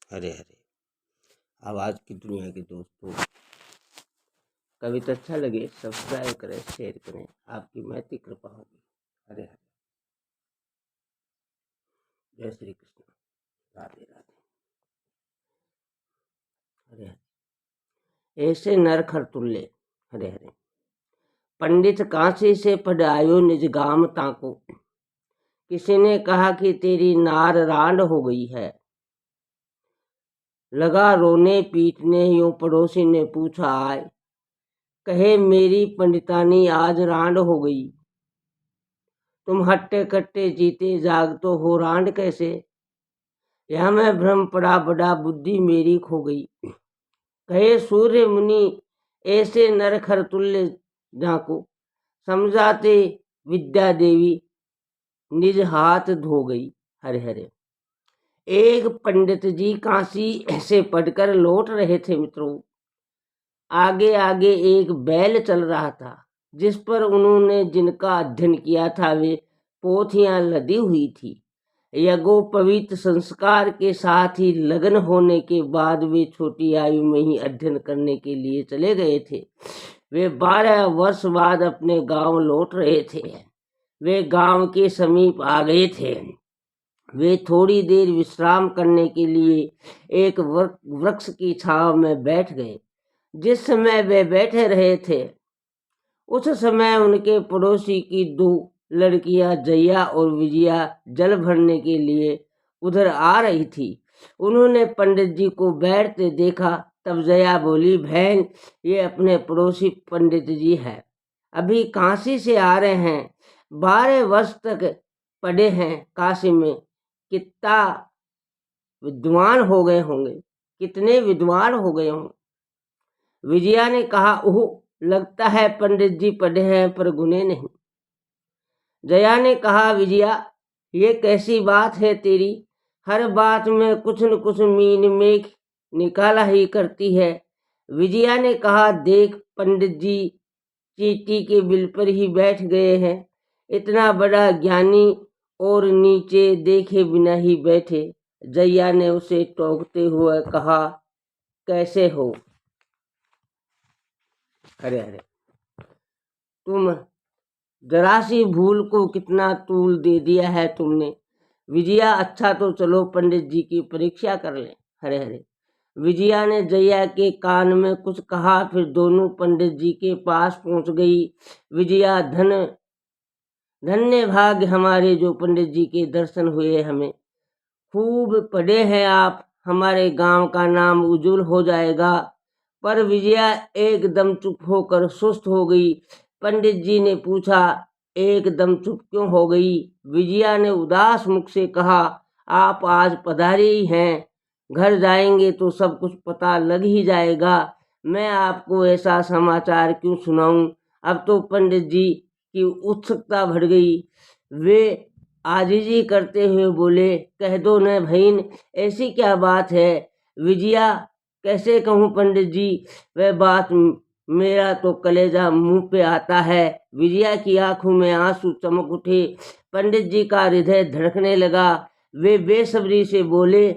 हरे हरे। आवाज की दुनिया के दोस्तों, कविता अच्छा लगे सब्सक्राइब करें, शेयर करें, आपकी महती कृपा होगी। हरे हरे। जय श्री कृष्ण। राधे राधे। हरे हरे। ऐसे नरखर तुल्य। हरे हरे। पंडित काशी से पढ़ आयो निज गाम ताको, किसी ने कहा कि तेरी नार रांड हो गई है। लगा रोने पीटने, यूं पड़ोसी ने पूछा आए, कहे मेरी पंडितानी आज रांड हो गई। तुम हट्टे कट्टे जीते जागतो हो रांड कैसे, यह मैं भ्रम पड़ा बड़ा बुद्धि मेरी खो गई। कहे सूर्य मुनि ऐसे नरखर तुल्य जाको, समझाते विद्या देवी निज हाथ धो गई। हरे हरे। एक पंडित जी काशी से पढ़कर लौट रहे थे मित्रों। आगे आगे एक बैल चल रहा था, जिस पर उन्होंने जिनका अध्ययन किया था वे पोथियां लदी हुई थी। यज्ञोपवीत संस्कार के साथ ही लगन होने के बाद वे छोटी आयु में ही अध्ययन करने के लिए चले गए थे। वे 12 वर्ष बाद अपने गांव लौट रहे थे। वे गांव के समीप आ गए थे। वे थोड़ी देर विश्राम करने के लिए एक वृक्ष की छांव में बैठ गए। जिस समय वे बैठे रहे थे उस समय उनके पड़ोसी की 2 लड़कियां जया और विजया जल भरने के लिए उधर आ रही थी। उन्होंने पंडित जी को बैठते देखा। तब जया बोली, बहन ये अपने पड़ोसी पंडित जी हैं, अभी काशी से आ रहे हैं, 12 वर्ष तक पढ़े हैं काशी में, कितना विद्वान हो गए होंगे, कितने विद्वान हो गए होंगे। विजया ने कहा, ओह लगता है पंडित जी पढ़े हैं पर गुने नहीं। जया ने कहा, विजया ये कैसी बात है तेरी, हर बात में कुछ न कुछ मीन मेख निकाला ही करती है। विजया ने कहा, देख पंडित जी चींटी के बिल पर ही बैठ गए हैं, इतना बड़ा ज्ञानी और नीचे देखे बिना ही बैठे। जया ने उसे टोकते हुए कहा, कैसे हो। हरे हरे। तुम जरा सी भूल को कितना तूल दे दिया है तुमने। विजया, अच्छा तो चलो पंडित जी की परीक्षा कर लें। हरे हरे। विजया ने जया के कान में कुछ कहा, फिर दोनों पंडित जी के पास पहुंच गई। विजया, धन्य भाग्य हमारे जो पंडित जी के दर्शन हुए, हमें खूब पढ़े हैं आप, हमारे गांव का नाम उज्जवल हो जाएगा। पर विजया एकदम चुप होकर सुस्त हो गई। पंडित जी ने पूछा, एकदम चुप क्यों हो गई। विजया ने उदास मुख से कहा, आप आज पधारे ही हैं, घर जाएंगे तो सब कुछ पता लग ही जाएगा, मैं आपको ऐसा समाचार क्यों सुनाऊं। अब तो पंडित जी की उत्सुकता बढ़ गई। वे आजीजी करते हुए बोले, कह दो न बहन, ऐसी क्या बात है। विजया, कैसे कहूँ पंडित जी, वह बात मेरा तो कलेजा मुंह पे आता है। विजया की आंखों में आंसू चमक उठे। पंडित जी का हृदय धड़कने लगा। वे बेसब्री से बोले,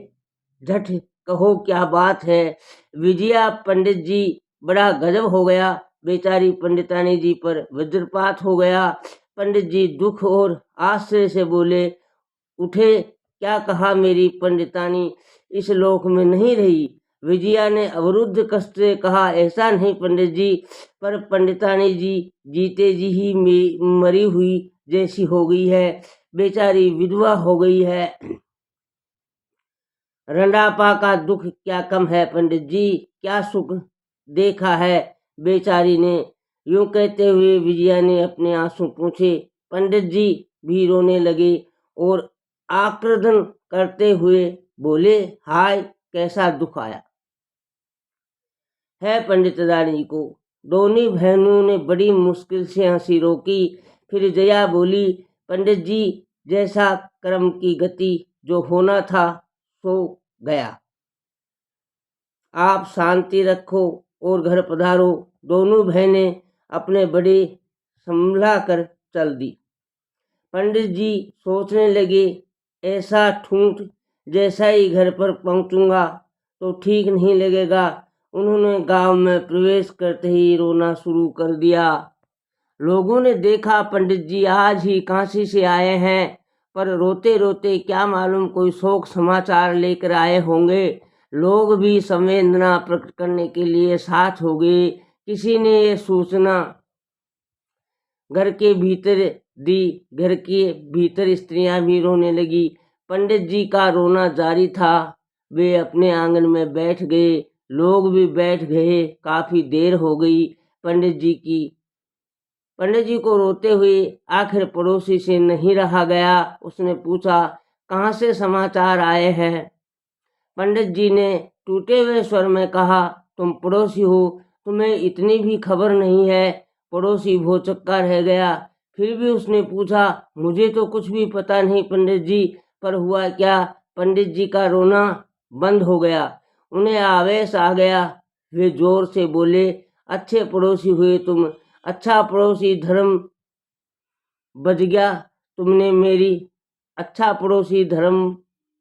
झट कहो क्या बात है। विजया, पंडित जी बड़ा गजब हो गया, बेचारी पंडितानी जी पर वज्रपात हो गया। पंडित जी दुख और आश्चर्य से बोले उठे, क्या कहा, मेरी पंडितानी इस लोक में नहीं रही। विजया ने अवरुद्ध कष्ट से कहा, ऐसा नहीं पंडित जी, पर पंडितानी जी जीते जी ही मरी हुई जैसी हो गई है, बेचारी विधवा हो गई है। रंडापा का दुख क्या कम है पंडित जी, क्या सुख देखा है बेचारी ने। यूं कहते हुए विजया ने अपने आंसू पूछे। पंडित जी भी रोने लगे और आक्रंदन करते हुए बोले, हाय कैसा दुख आया है पंडित रानी को। दोनों बहनों ने बड़ी मुश्किल से हंसी रोकी। फिर जया बोली, पंडित जी जैसा कर्म की गति, जो होना था सो गया, आप शांति रखो और घर पधारो। दोनों बहनें अपने बड़े संभला कर चल दी। पंडित जी सोचने लगे, ऐसा ठूंठ जैसा ही घर पर पहुंचूंगा तो ठीक नहीं लगेगा। उन्होंने गांव में प्रवेश करते ही रोना शुरू कर दिया। लोगों ने देखा पंडित जी आज ही काशी से आए हैं, पर रोते रोते क्या मालूम कोई शोक समाचार लेकर आए होंगे। लोग भी संवेदना प्रकट करने के लिए साथ हो गए। किसी ने ये सूचना घर के भीतर दी। घर के भीतर स्त्रियां भी रोने लगी। पंडित जी का रोना जारी था। वे अपने आंगन में बैठ गए। लोग भी बैठ गए। काफी देर हो गई। पंडित जी को रोते हुए आखिर पड़ोसी से नहीं रहा गया। उसने पूछा, कहाँ से समाचार आए हैं? पंडित जी ने टूटे हुए स्वर में कहा, तुम पड़ोसी हो, तुम्हें इतनी भी खबर नहीं है। पड़ोसी भौचक्का रह गया। फिर भी उसने पूछा, मुझे तो कुछ भी पता नहीं पंडित जी, पर हुआ क्या? पंडित जी का रोना बंद हो गया। उन्हें आवेश आ गया। वे जोर से बोले, अच्छे पड़ोसी हुए तुम। अच्छा पड़ोसी धर्म बज गया। तुमने मेरी अच्छा पड़ोसी धर्म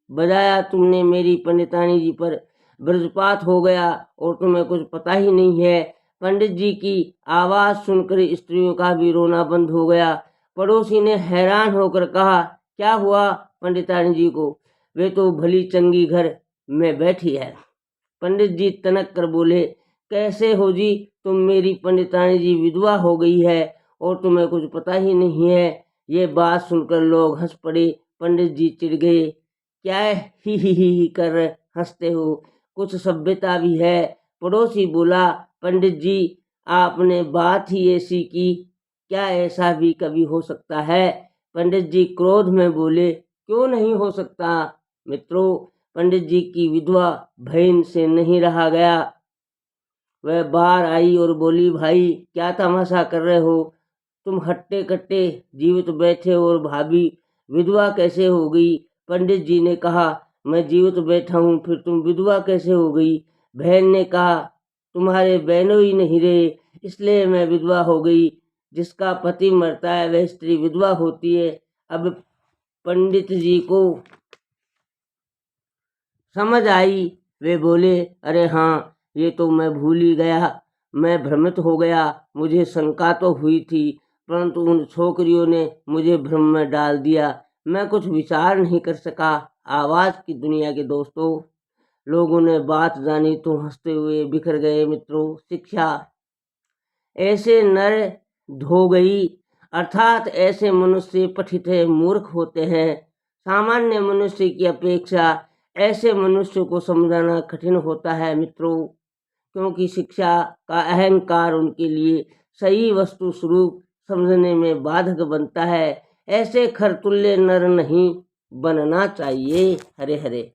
बजाया। तुमने मेरी पंडितानी जी पर वज्रपात हो गया और तुम्हें कुछ पता ही नहीं है। पंडित जी की आवाज सुनकर स्त्रियों का भी रोना बंद हो गया। पड़ोसी ने हैरान होकर कहा, क्या हुआ पंडितानी जी को? वे तो भली चंगी घर में बैठी है। पंडित जी तनक कर बोले, कैसे हो जी? तुम मेरी पंडितानी जी विधवा हो गई है और तुम्हें कुछ पता ही नहीं है। ये बात सुनकर लोग हंस पड़े। पंडित जी चिढ़ गए। क्या ही कर हंसते हो? कुछ सभ्यता भी है। पड़ोसी बोला, पंडित जी आपने बात ही ऐसी की, क्या ऐसा भी कभी हो सकता है? पंडित जी क्रोध में बोले, क्यों नहीं हो सकता मित्रों? पंडित जी की विधवा बहन से नहीं रहा गया। वह बाहर आई और बोली, भाई क्या तमाशा कर रहे हो? तुम हट्टे कट्टे जीवित बैठे और भाभी विधवा कैसे हो गई? पंडित जी ने कहा, मैं जीवित बैठा हूँ, फिर तुम विधवा कैसे हो गई? बहन ने कहा, तुम्हारे बहनों ही नहीं रहे, इसलिए मैं विधवा हो गई। जिसका पति मरता है वह स्त्री विधवा होती है। अब पंडित जी को समझ आई। वे बोले, अरे हाँ, ये तो मैं भूल ही गया। मैं भ्रमित हो गया। मुझे शंका तो हुई थी, परंतु उन छोकरियों ने मुझे भ्रम में डाल दिया। मैं कुछ विचार नहीं कर सका। आवाज की दुनिया के दोस्तों, लोगों ने बात जानी तो हंसते हुए बिखर गए। मित्रों, शिक्षा ऐसे नर धो गई, अर्थात ऐसे मनुष्य पठित मूर्ख होते हैं। सामान्य मनुष्य की अपेक्षा ऐसे मनुष्य को समझाना कठिन होता है मित्रों, क्योंकि शिक्षा का अहंकार उनके लिए सही वस्तु स्वरूप समझने में बाधक बनता है। ऐसे खरतुल्य नर नहीं बनना चाहिए। हरे हरे।